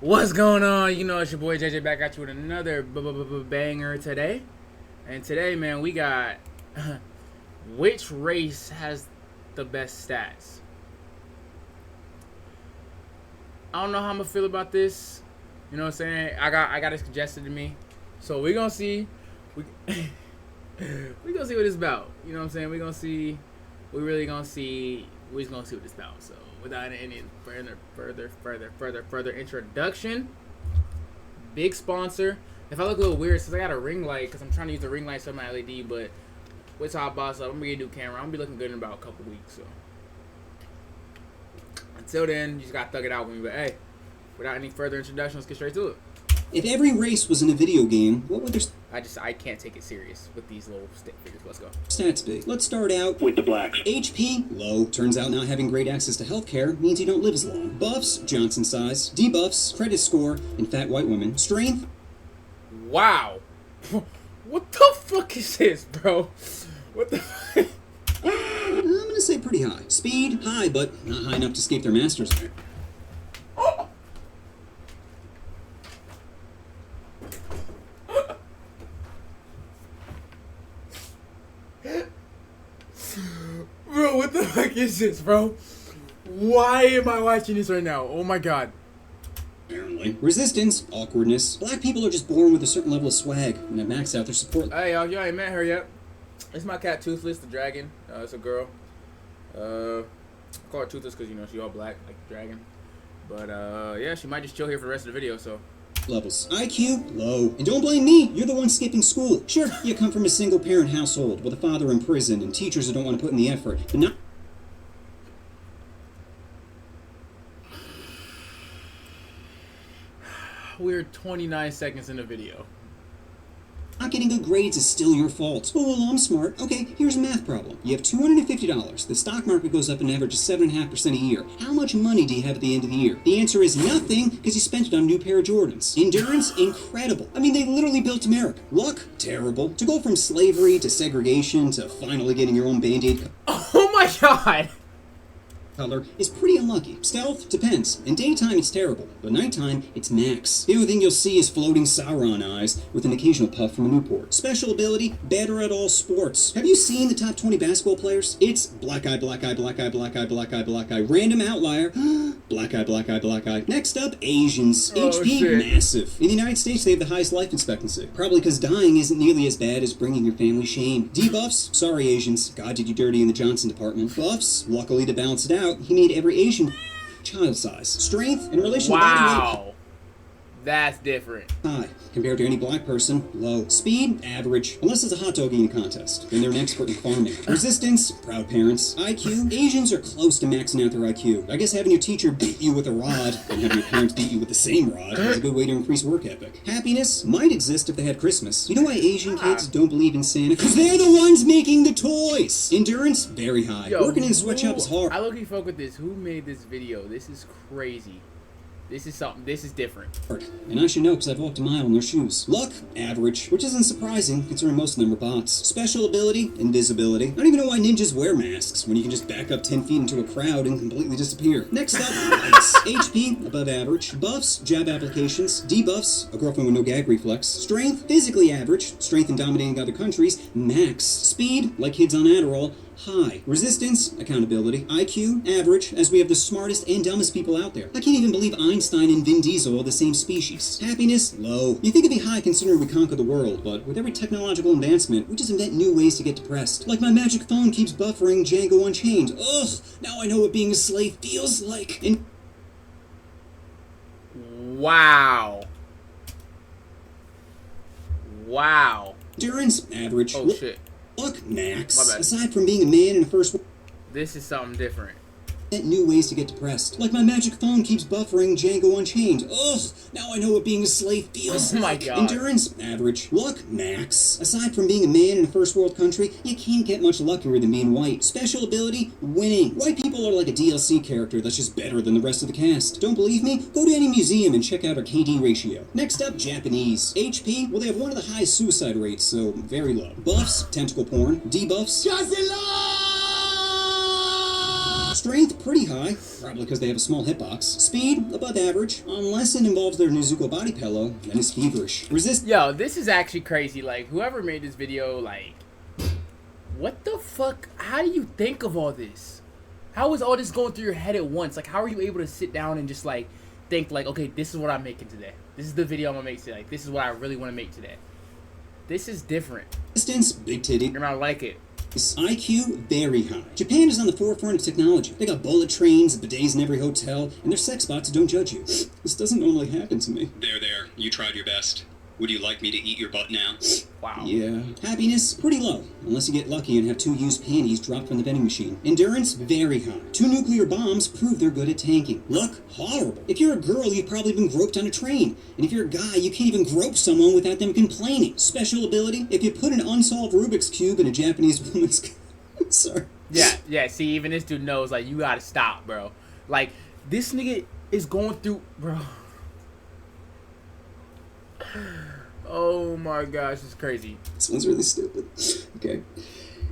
What's going on? You know, it's your boy JJ back at you with another banger today. And today, man, we got which race has the best stats? I don't know how I'm gonna feel about this. You know what I'm saying? I got it suggested to me. So we're gonna see. We gonna see what it's about. You know what I'm saying? We're gonna see. We're really gonna see. We're just gonna see what it's about. So without any further introduction, big sponsor. If I look a little weird, since I got a ring light, because I'm trying to use the ring light on my LED, but with Top Boss up, I'm gonna get a new camera. I'm gonna be looking good in about a couple weeks. So until then, you just gotta thug it out with me. But hey, without any further introduction, let's get straight to it. If every race was in a video game, what would their I can't take it serious with these little stick figures. Let's go. stats be? Let's start out with the blacks. HP, low. Turns out not having great access to healthcare means you don't live as long. Buffs, Johnson size. Debuffs, credit score, and fat white women. Strength, Wow. What the fuck is this, bro? What the fuck? I'm gonna say pretty high. Speed, high, but not high enough to escape their masters. Bro, what the fuck is this, bro? Why am I watching this right now? Oh my god. Apparently. Resistance, awkwardness. Black people are just born with a certain level of swag, and have maxed out their support. Hey, y'all ain't met her yet. It's my cat Toothless, the dragon. It's a girl. I call her Toothless because, you know, she all black, like the dragon. But, yeah, she might just chill here for the rest of the video, so. Levels. IQ, low. And don't blame me, you're the one skipping school. Sure, you come from a single-parent household with a father in prison and teachers who don't want to put in the effort, but not We're 29 seconds in the video. getting good grades is still your fault. Oh, well, I'm smart. Okay, here's a math problem. You have $250. The stock market goes up an average of 7.5% a year. How much money do you have at the end of the year? The answer is nothing, because you spent it on a new pair of Jordans. Endurance? Incredible. I mean, they literally built America. Luck? Terrible. To go from slavery to segregation to finally getting your own Band-Aid Oh my god! color is pretty unlucky. Stealth? Depends. In daytime, it's terrible, but nighttime, it's max. The only thing you'll see is floating Sauron eyes with an occasional puff from a Newport. Special ability? Better at all sports. Have you seen the top 20 basketball players? It's black eye, black eye, black eye, black eye, black eye, black eye, random outlier, black eye, black eye, black eye. Next up, Asians. Oh, HP, shit. massive. In the United States, they have the highest life expectancy. Probably because dying isn't nearly as bad as bringing your family shame. Debuffs? Sorry, Asians. God did you dirty in the Johnson department. Buffs? Luckily to balance it out, he made every Asian child size. Strength in relation to body weight, Wow. That's different. high. Compared to any black person, low. Speed, average. Unless it's a hot dog eating contest. Then they're an expert in farming. Resistance, proud parents. IQ, Asians are close to maxing out their IQ. I guess having your teacher beat you with a rod and having your parents beat you with the same rod is a good way to increase work ethic. Happiness might exist if they had Christmas. You know why Asian kids don't believe in Santa? Because they're the ones making the toys! Endurance, very high. Working in a sweatshop is hard. I low-key fuck with this. Who made this video? This is crazy. This is something. This is different. And I should know because I've walked a mile in their shoes. Luck, average, which isn't surprising considering most of them are bots. Special ability, invisibility. I don't even know why ninjas wear masks when you can just back up 10 feet into a crowd and completely disappear. Next up, lights. HP, above average. Buffs, jab applications. Debuffs, a girlfriend with no gag reflex. Strength, physically average. Strength in dominating other countries, max. Speed, like kids on Adderall, high. Resistance, accountability. IQ, average, as we have the smartest and dumbest people out there. I can't even believe Einstein and Vin Diesel are the same species. Happiness, low. You think it'd be high considering we conquer the world, but with every technological advancement, we just invent new ways to get depressed. Like my magic phone keeps buffering Django Unchained. Ugh, now I know what being a slave feels like. And Wow. Wow. endurance, average. Oh shit. Luck, max. My bad. Aside from being a man in a first world, This is something different. new ways to get depressed. Like my magic phone keeps buffering Django Unchained. Ugh, now I know what being a slave feels Oh my like. God. Endurance, average. Luck, max. Aside from being a man in a first world country, you can't get much luckier than being white. Special ability, winning. White people are like a DLC character that's just better than the rest of the cast. Don't believe me? Go to any museum and check out our KD ratio. Next up, Japanese. HP, well they have one of the highest suicide rates, so very low. Buffs, tentacle porn. Debuffs, Strength, pretty high, probably because they have a small hitbox. Speed, above average, unless it involves their Nezuko body pillow, then it's feverish. Resist. Yo, this is actually crazy. Like, whoever made this video, like, what the fuck? How do you think of all this? How is all this going through your head at once? Like, how are you able to sit down and just, like, think, like, okay, this is what I'm making today. This is the video I'm gonna make today. Like, this is what I really want to make today. This is different. Resistance, big titty. You're gonna like it. IQ, very high. Japan is on the forefront of technology. They got bullet trains, bidets in every hotel, and their sex bots don't judge you. This doesn't normally happen to me. There. You tried your best. Would you like me to eat your butt now? Wow. Yeah. Happiness, pretty low, unless you get lucky and have 2 used panties dropped from the vending machine. Endurance, very high. 2 nuclear bombs prove they're good at tanking. Luck, horrible. If you're a girl, you've probably been groped on a train. And if you're a guy, you can't even grope someone without them complaining. Special ability, if you put an unsolved Rubik's Cube in a Japanese woman's... Sorry. Yeah, see, even this dude knows, like, you gotta stop, bro. Like, this nigga is going through, bro. Oh my gosh, it's crazy. This one's really stupid. Okay.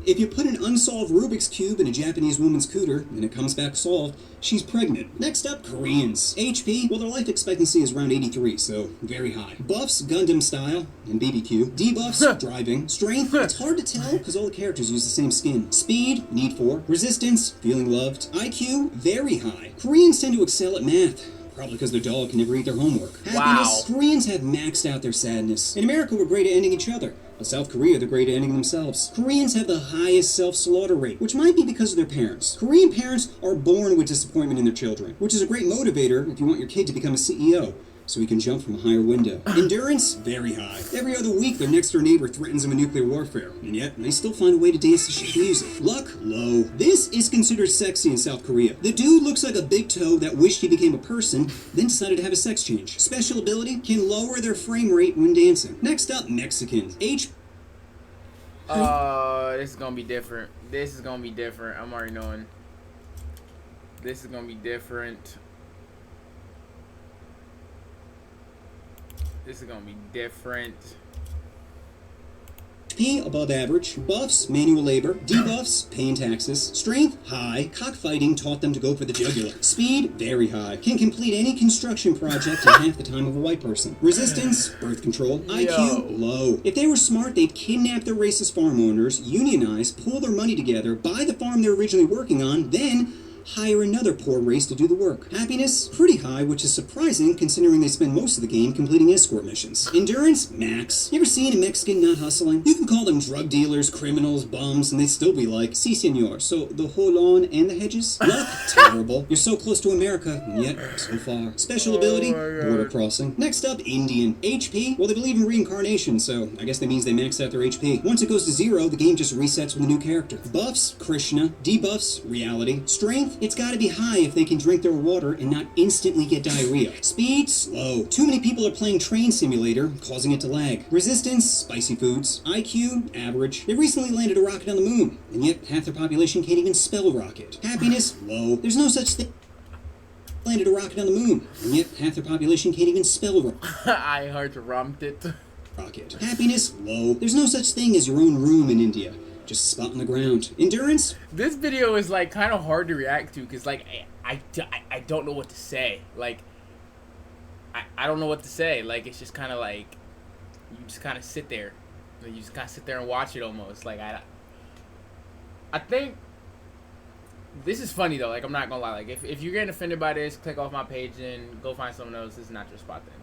If you put an unsolved Rubik's Cube in a Japanese woman's cooter, and it comes back solved, she's pregnant. Next up, Koreans. HP, well, their life expectancy is around 83, so very high. Buffs, Gundam style, and BBQ. Debuffs, driving. Strength, it's hard to tell because all the characters use the same skin. Speed, need for. Resistance, feeling loved. IQ, very high. Koreans tend to excel at math. Probably because their dog can never eat their homework. Happiness, Wow. Koreans have maxed out their sadness. In America, we're great at ending each other. But South Korea, they're great at ending themselves. Koreans have the highest self-slaughter rate, which might be because of their parents. Korean parents are born with disappointment in their children, which is a great motivator if you want your kid to become a CEO. So he can jump from a higher window. Endurance, very high. Every other week, their next-door neighbor threatens them with nuclear warfare, and yet they still find a way to dance to shit music. Luck, low. This is considered sexy in South Korea. The dude looks like a big toe that wished he became a person, then decided to have a sex change. Special ability can lower their frame rate when dancing. Next up, Mexicans. This is gonna be different. This is gonna be different. I'm already knowing. This is gonna be different. This is gonna be different. HP above average, buffs, manual labor, debuffs, paying taxes, strength, high, cockfighting taught them to go for the jugular, speed, very high, can complete any construction project in half the time of a white person, resistance, birth control, IQ, low. If they were smart, they'd kidnap their racist farm owners, unionize, pull their money together, buy the farm they're originally working on, then hire another poor race to do the work. Happiness, pretty high, which is surprising considering they spend most of the game completing escort missions. Endurance, max. You ever seen a Mexican not hustling? You can call them drug dealers, criminals, bums, and they'd still be like, si senor, so the whole lawn and the hedges? Luck, terrible. You're so close to America, and yet so far. Special ability, border crossing. Next up, Indian. HP, well, they believe in reincarnation, so I guess that means they max out their HP. Once it goes to 0, the game just resets with a new character. Buffs, Krishna. Debuffs, reality. Strength, it's gotta be high if they can drink their water and not instantly get diarrhea. Speed, slow. Too many people are playing Train Simulator, causing it to lag. Resistance, spicy foods. IQ, average. They recently landed a rocket on the moon, and yet half their population can't even spell rocket. Happiness, low. There's no such thing. Landed a rocket on the moon, and yet half their population can't even spell I heard rumped it. rocket. Happiness, low. There's no such thing as your own room in India. Just a spot on the ground. Endurance? This video is like kind of hard to react to because like I don't know what to say. Like I don't know what to say. Like it's just kind of like you just kind of sit there. Like, you just kind of sit there and watch it almost. Like I think this is funny though. Like I'm not gonna lie. Like if you're getting offended by this, click off my page and go find someone else. This is not your spot then.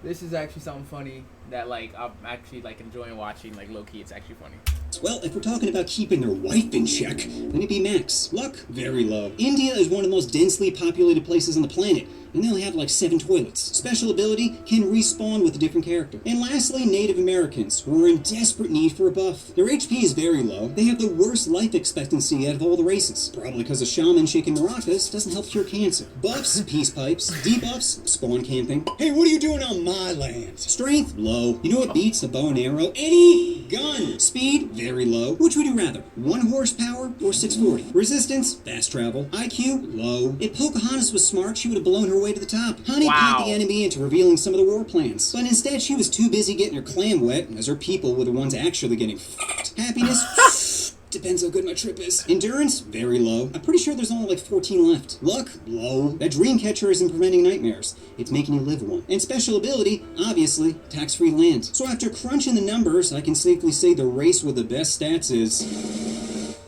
This is actually something funny that like I'm actually like enjoying watching. Like low key, it's actually funny. Well, if we're talking about keeping their wife in check, then it'd be max. Luck, very low. India is one of the most densely populated places on the planet, and they only have like 7 toilets. Special ability can respawn with a different character. And lastly, Native Americans, who are in desperate need for a buff. Their HP is very low. They have the worst life expectancy out of all the races. Probably because a shaman shaking maracas doesn't help cure cancer. Buffs, peace pipes. Debuffs, spawn camping. Hey, what are you doing on my land? Strength, low. You know what beats a bow and arrow? Any gun. Speed, very low. Which would you rather? 1 horsepower or 640? Resistance, fast travel. IQ, low. If Pocahontas was smart, she would have blown her way to the top. Honey caught the enemy into revealing some of the war plans. But instead, she was too busy getting her clam wet, as her people were the ones actually getting f***ed. Happiness, Depends how good my trip is. Endurance? Very low. I'm pretty sure there's only like 14 left. Luck? Low. That dream catcher isn't preventing nightmares. It's making you live one. And special ability? Obviously, tax-free land. So after crunching the numbers, I can safely say the race with the best stats is...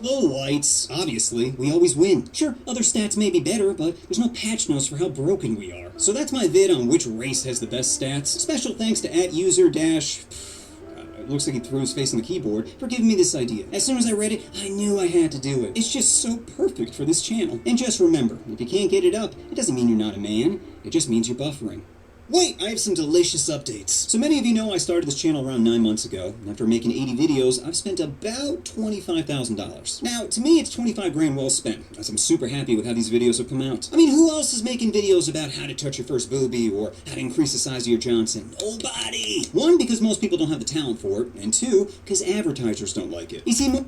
the lights. Obviously, we always win. Sure, other stats may be better, but there's no patch notes for how broken we are. So that's my vid on which race has the best stats. Special thanks to @user- it looks like he threw his face on the keyboard for giving me this idea. As soon as I read it, I knew I had to do it. It's just so perfect for this channel. And just remember, if you can't get it up, it doesn't mean you're not a man. It just means you're buffering. Wait, I have some delicious updates. So many of you know I started this channel around 9 months ago. After making 80 videos, I've spent about $25,000. Now, to me, it's 25 grand well spent, as I'm super happy with how these videos have come out. I mean, who else is making videos about how to touch your first boobie or how to increase the size of your Johnson? Nobody! One, because most people don't have the talent for it, and two, because advertisers don't like it. You see,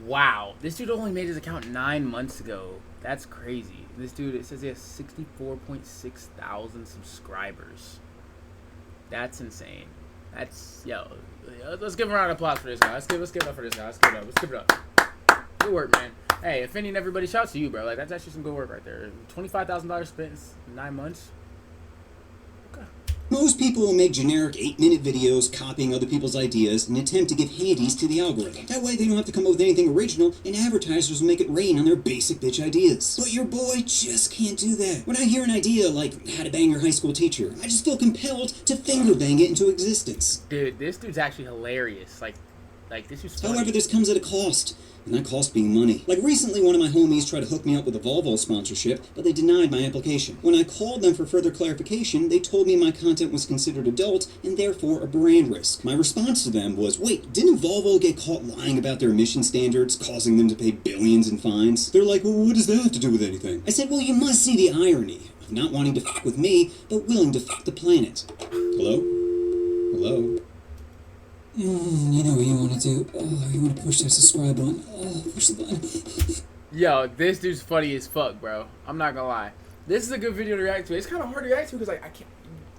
Wow, this dude only made his account 9 months ago. That's crazy. This dude, it says he has 64.6 thousand subscribers. That's insane. That's, yo, let's give a round of applause for this guy. Let's give it up for this guy. Let's give it up. Good work, man. Hey, if any and everybody, shouts to you, bro. Like, that's actually some good work right there. $25,000 spent in 9 months. Okay. most people will make generic 8-minute videos copying other people's ideas in an attempt to give handies to the algorithm. That way they don't have to come up with anything original, and advertisers will make it rain on their basic bitch ideas. But your boy just can't do that. When I hear an idea like how to bang your high school teacher, I just feel compelled to finger bang it into existence. Dude, this dude's actually hilarious. Like this dude's funny. However, this comes at a cost. And that cost being money. Like recently, one of my homies tried to hook me up with a Volvo sponsorship, but they denied my application. When I called them for further clarification, they told me my content was considered adult and therefore a brand risk. My response to them was, wait, didn't Volvo get caught lying about their emission standards, causing them to pay billions in fines? They're like, well, what does that have to do with anything? I said, well, you must see the irony of not wanting to fuck with me, but willing to fuck the planet. Hello? Hello? You know what you want to do. Oh, you want to push that subscribe button. Oh, push the button. Yo, this dude's funny as fuck, bro. I'm not gonna lie. This is a good video to react to. It's kind of hard to react to because like you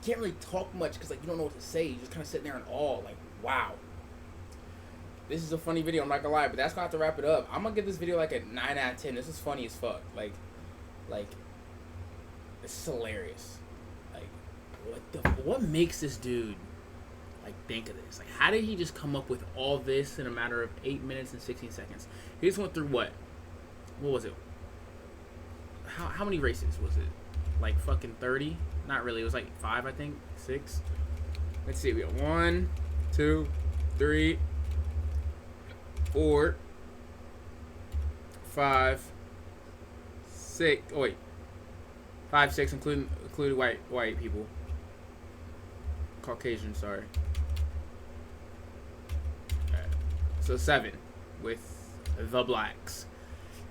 can't really talk much because like you don't know what to say. You're just kind of sitting there in awe, like wow. This is a funny video. I'm not gonna lie, but that's gonna have to wrap it up. I'm gonna give this video like a 9 out of 10. This is funny as fuck. Like this is hilarious. Like what makes this dude like think of this? Like how did he just come up with all this in a matter of 8 minutes and 16 seconds? He just went through what was it? How many races was it? Like fucking 30? Not really. It was like 5, I think. 6. Let's see. We got 1, 2, 3, 4, 5, 6. Oh wait, 5, 6, including white people. Caucasian, sorry. So 7 with the blacks.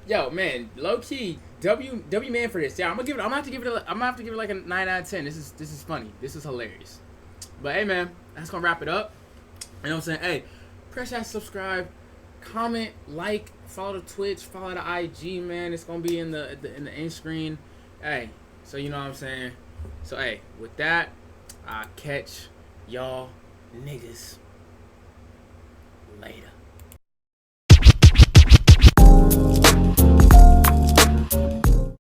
Yo, man, low key, W man for this. Yeah, I'm gonna have to give it like a 9 out of 10. This is funny. This is hilarious. But hey, man, that's gonna wrap it up. You know what I'm saying? Hey, press that subscribe, comment, like, follow the Twitch, follow the IG, man. It's gonna be in the end screen. Hey, so you know what I'm saying. So hey, with that, I'll catch y'all niggas later.